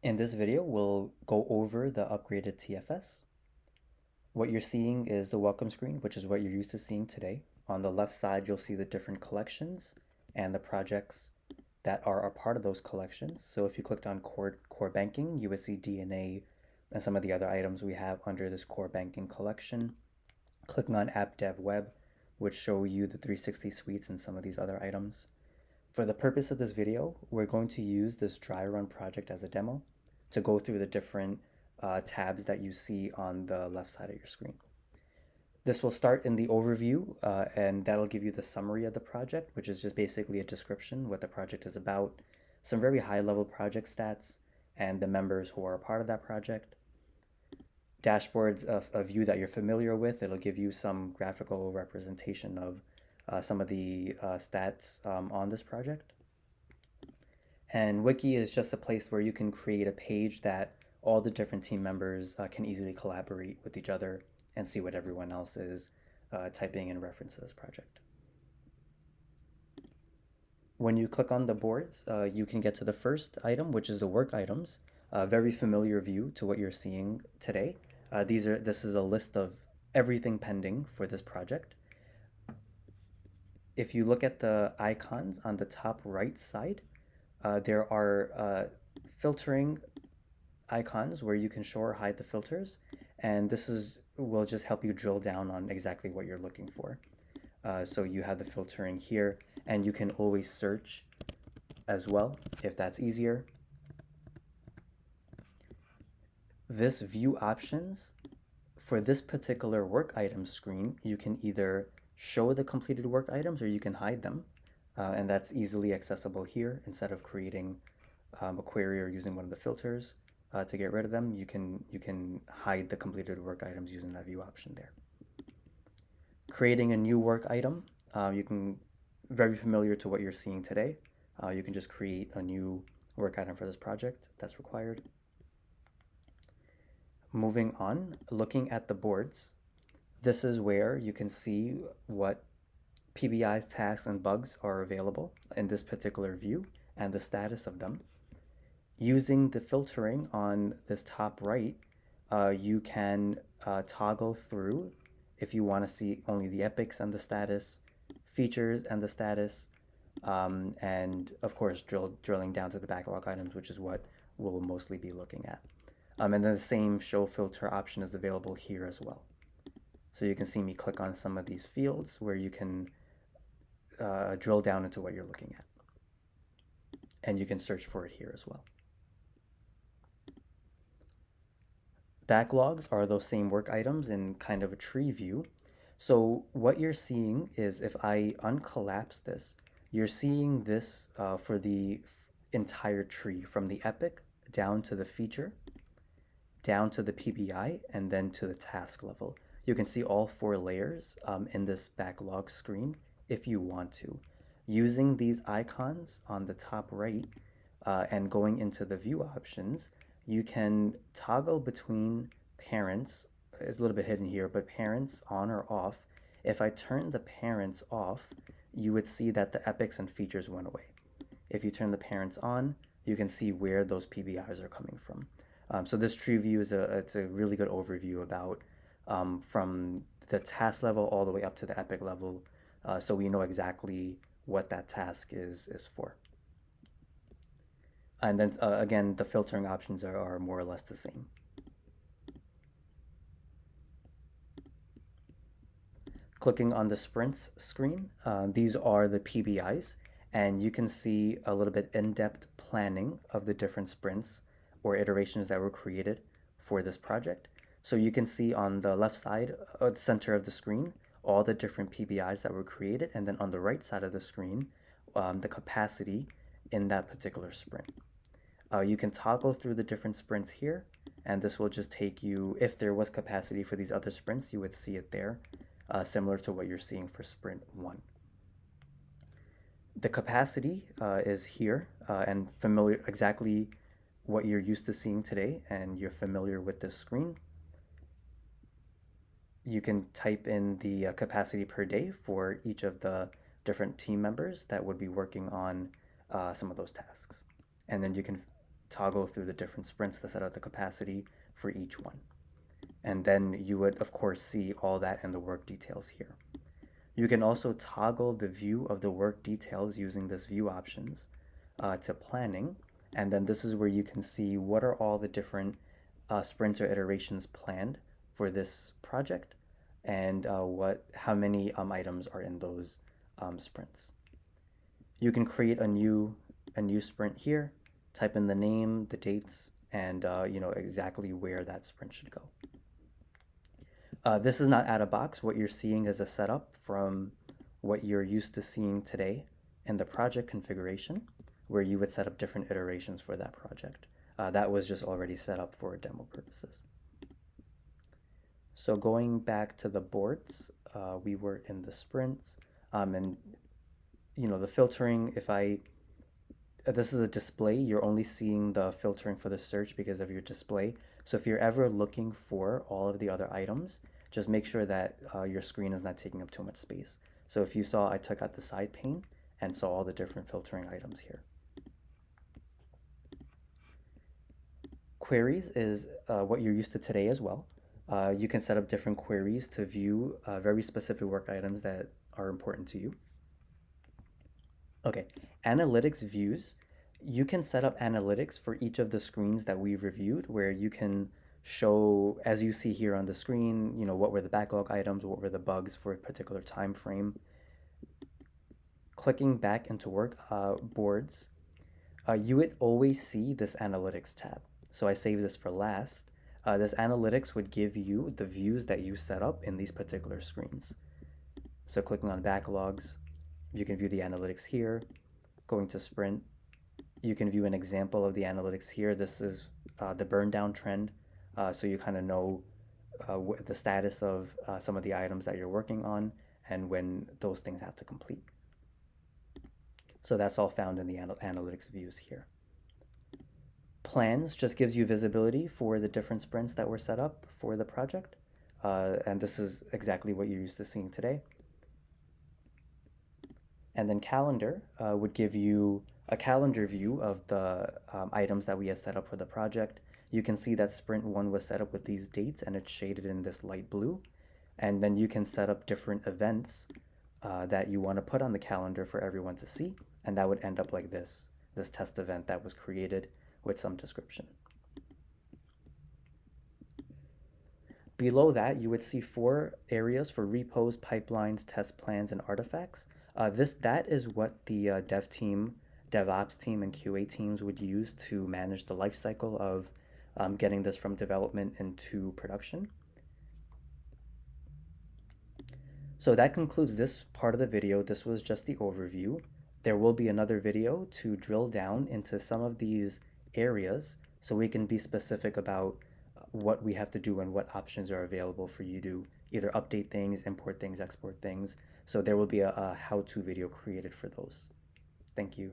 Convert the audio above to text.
In this video, we'll go over the upgraded TFS. What you're seeing is the welcome screen, which is what you're used to seeing today. On the left side, you'll see the different collections and the projects that are a part of those collections. So if you clicked on core banking, you would see DNA and some of the other items we have under this core banking collection. Clicking on app dev web would show you the 360 suites and some of these other items. For the purpose of this video, we're going to use this dry run project as a demo to go through the different tabs that you see on the left side of your screen. This will start in the overview, and that'll give you the summary of the project, which is just basically a description, what the project is about, some very high level project stats, and the members who are a part of that project. Dashboards of a view that you're familiar with. It'll give you some graphical representation of some of the stats on this project. And Wiki is just a place where you can create a page that all the different team members can easily collaborate with each other and see what everyone else is typing in reference to this project. When you click on the boards, you can get to the first item, which is the work items. A very familiar view to what you're seeing today. This is a list of everything pending for this project. If you look at the icons on the top right side, there are filtering icons where you can show or hide the filters, and will just help you drill down on exactly what you're looking for. So you have the filtering here, and you can always search as well if that's easier. This view options, for this particular work item screen, you can either show the completed work items or you can hide them. And that's easily accessible here. Instead of creating a query or using one of the filters to get rid of them, you can hide the completed work items using that view option there. Creating a new work item, you can, very familiar to what you're seeing today. You can just create a new work item for this project that's required. Moving on, looking at the boards, this is where you can see what PBI's tasks and bugs are available in this particular view and the status of them. Using the filtering on this top right, you can toggle through if you want to see only the epics and the status, features and the status, and of course drilling down to the backlog items, which is what we'll mostly be looking at. And then the same show filter option is available here as well. So you can see me click on some of these fields where you can drill down into what you're looking at. And you can search for it here as well. Backlogs are those same work items in kind of a tree view. So what you're seeing is, if I uncollapse this, you're seeing this for the entire tree, from the epic down to the feature, down to the PBI, and then to the task level. You can see all 4 layers in this backlog screen if you want to. Using these icons on the top right and going into the view options, you can toggle between parents. It's a little bit hidden here, but parents on or off. If I turn the parents off, you would see that the epics and features went away. If you turn the parents on, you can see where those PBIs are coming from. So this tree view it's a really good overview about from the task level all the way up to the epic level, so we know exactly what that task is for. And then again, the filtering options are more or less the same. Clicking on the sprints screen, these are the PBIs, and you can see a little bit in-depth planning of the different sprints or iterations that were created for this project. So you can see on the left side, the center of the screen, all the different PBIs that were created, and then on the right side of the screen, the capacity in that particular sprint. You can toggle through the different sprints here, and this will just take you, if there was capacity for these other sprints, you would see it there, similar to what you're seeing for sprint 1. The capacity is here and familiar, exactly what you're used to seeing today, and you're familiar with this screen. You can type in the capacity per day for each of the different team members that would be working on some of those tasks. And then you can toggle through the different sprints to set out the capacity for each one. And then you would, of course, see all that in the work details here. You can also toggle the view of the work details using this view options to planning. And then this is where you can see what are all the different sprints or iterations planned for this project and how many items are in those sprints. You can create a new sprint here, type in the name, the dates, and exactly where that sprint should go. This is not out of box. What you're seeing is a setup from what you're used to seeing today in the project configuration, where you would set up different iterations for that project. That was just already set up for demo purposes. So going back to the boards, we were in the sprints, and the filtering, this is a display, you're only seeing the filtering for the search because of your display. So if you're ever looking for all of the other items, just make sure that your screen is not taking up too much space. So if you saw, I took out the side pane and saw all the different filtering items here. Queries is what you're used to today as well. You can set up different queries to view very specific work items that are important to you. Okay, analytics views. You can set up analytics for each of the screens that we've reviewed, where you can show, as you see here on the screen, what were the backlog items, what were the bugs for a particular time frame. Clicking back into work boards, you would always see this analytics tab. So I saved this for last. This analytics would give you the views that you set up in these particular screens. So clicking on backlogs, you can view the analytics here. Going to sprint, you can view an example of the analytics here. This is the burndown trend, so you kind of know the status of some of the items that you're working on and when those things have to complete. So that's all found in the analytics views here. Plans just gives you visibility for the different sprints that were set up for the project, and this is exactly what you're used to seeing today. And then calendar would give you a calendar view of the items that we had set up for the project. You can see that sprint 1 was set up with these dates and it's shaded in this light blue. And then you can set up different events that you want to put on the calendar for everyone to see. And that would end up like this test event that was created with some description. Below that, you would see 4 areas for repos, pipelines, test plans, and artifacts. That is what the dev team, DevOps team, and QA teams would use to manage the lifecycle of getting this from development into production. So that concludes this part of the video. This was just the overview. There will be another video to drill down into some of these areas so we can be specific about what we have to do and what options are available for you to either update things, import things, export things. So there will be a how-to video created for those. Thank you.